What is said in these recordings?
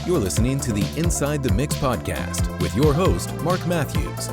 You're listening to the Inside the Mix podcast with your host, Mark Matthews.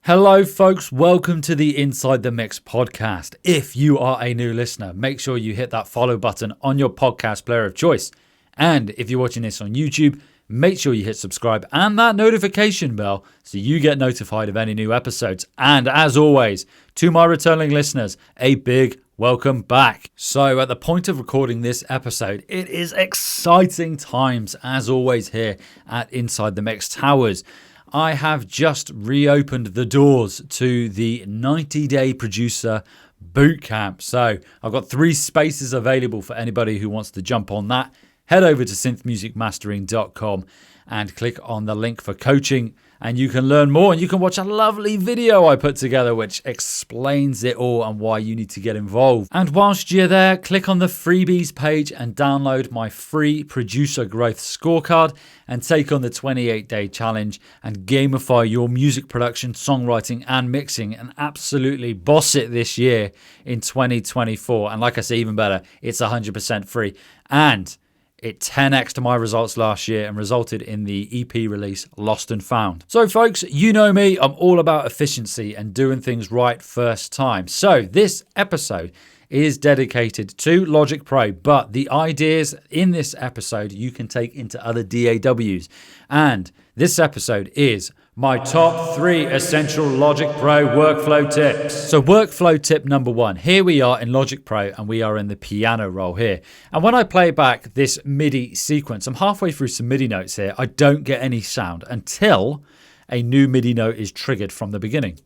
Hello folks, welcome to the Inside the Mix podcast. If you are a new listener, make sure you hit that follow button on your podcast player of choice. And if you're watching this on YouTube, make sure you hit subscribe and that notification bell so you get notified of any new episodes. And as always, to my returning listeners, a big welcome back. So at the point of recording this episode, it is exciting times as always here at Inside the Mix Towers. I have just reopened the doors to the 90-day producer bootcamp. So I've got 3 spaces available for anybody who wants to jump on that. Head over to synthmusicmastering.com and click on the link for coaching and you can learn more, and you can watch a lovely video I put together which explains it all and why you need to get involved. And whilst you're there, click on the freebies page and download my free producer growth scorecard and take on the 28-day challenge and gamify your music production, songwriting and mixing and absolutely boss it this year in 2024. And like I say, even better, it's 100% free. And it 10x'd my results last year and resulted in the EP release Lost and Found. So folks, you know me, I'm all about efficiency and doing things right first time. So this episode is dedicated to Logic Pro, but the ideas in this episode you can take into other DAWs. And this episode is my top 3 essential Logic Pro workflow tips. So workflow tip number 1. Here we are in Logic Pro and we are in the piano roll here. And when I play back this MIDI sequence, I'm halfway through some MIDI notes here. I don't get any sound until a new MIDI note is triggered from the beginning.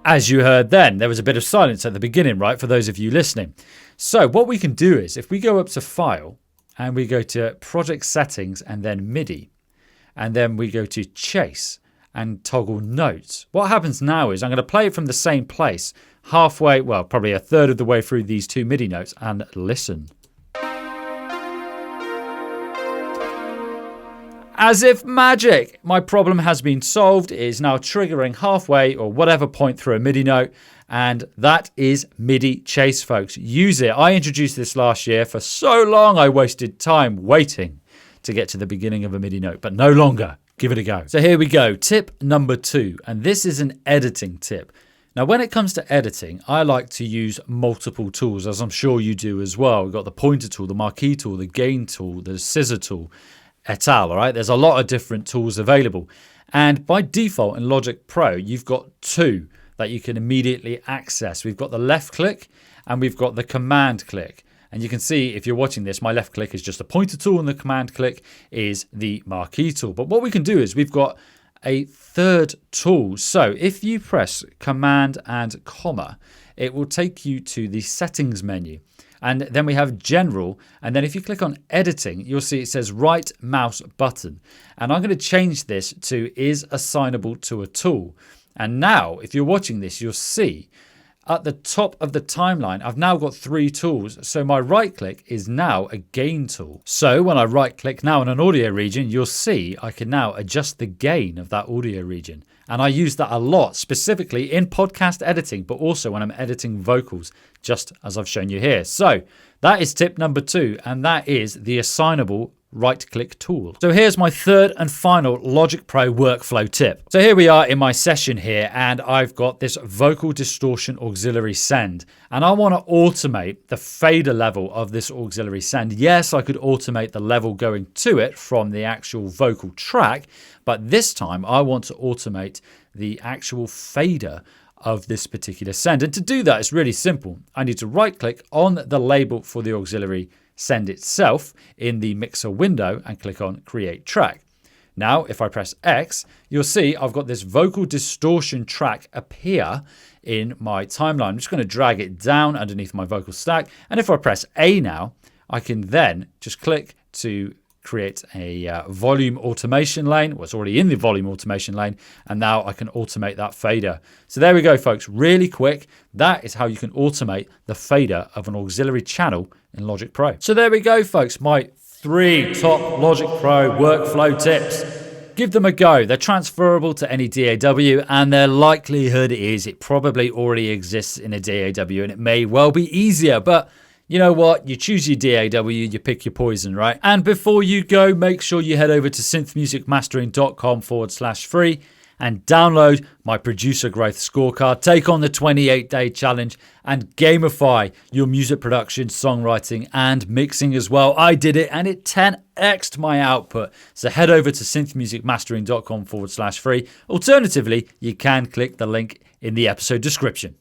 As you heard then, there was a bit of silence at the beginning, right, for those of you listening. So what we can do is if we go up to File, and we go to Project Settings and then MIDI. And then we go to Chase and toggle Notes. What happens now is I'm going to play it from the same place, halfway, well, probably a third of the way through these 2 MIDI notes, and listen. As if magic, my problem has been solved. It is now triggering halfway or whatever point through a MIDI note. And that is MIDI Chase, folks. Use it. I introduced this last year. For so long, I wasted time waiting to get to the beginning of a MIDI note, but no longer. Give it a go. So here we go. Tip number 2. And this is an editing tip. Now, when it comes to editing, I like to use multiple tools, as I'm sure you do as well. We've got the pointer tool, the marquee tool, the gain tool, the scissor tool, et al. All right, there's a lot of different tools available. And by default in Logic Pro, you've got 2 that you can immediately access. We've got the left click and we've got the command click. And you can see if you're watching this, my left click is just a pointer tool and the command click is the marquee tool. But what we can do is we've got a third tool. So if you press command and comma, it will take you to the settings menu. And then we have general. And then if you click on editing, you'll see it says right mouse button. And I'm going to change this to is assignable to a tool. And now, if you're watching this, you'll see at the top of the timeline, I've now got 3 tools. So my right click is now a gain tool. So when I right click now in an audio region, you'll see I can now adjust the gain of that audio region. And I use that a lot, specifically in podcast editing, but also when I'm editing vocals, just as I've shown you here. So that is tip number 2, and that is the assignable right-click tool. So here's my third and final Logic Pro workflow tip. So here we are in my session here, and I've got this vocal distortion auxiliary send, and I want to automate the fader level of this auxiliary send. Yes, I could automate the level going to it from the actual vocal track, but this time I want to automate the actual fader of this particular send. And to do that, it's really simple. I need to right-click on the label for the auxiliary send itself in the mixer window and click on create track. Now, if I press X, you'll see I've got this vocal distortion track appear in my timeline. I'm just going to drag it down underneath my vocal stack. And if I press A now, I can then just click to create a volume automation lane. Well, it's already in the volume automation lane. And now I can automate that fader. So there we go, folks. Really quick. That is how you can automate the fader of an auxiliary channel in Logic Pro. So there we go, folks. My 3 top Logic Pro workflow tips. Give them a go. They're transferable to any DAW, and their likelihood is it probably already exists in a DAW, and it may well be easier, but you know what? You choose your DAW, you pick your poison, right? And before you go, make sure you head over to synthmusicmastering.com/free and download my producer growth scorecard. Take on the 28-day challenge and gamify your music production, songwriting, and mixing as well. I did it and it 10x'd my output. So head over to synthmusicmastering.com/free. Alternatively, you can click the link in the episode description.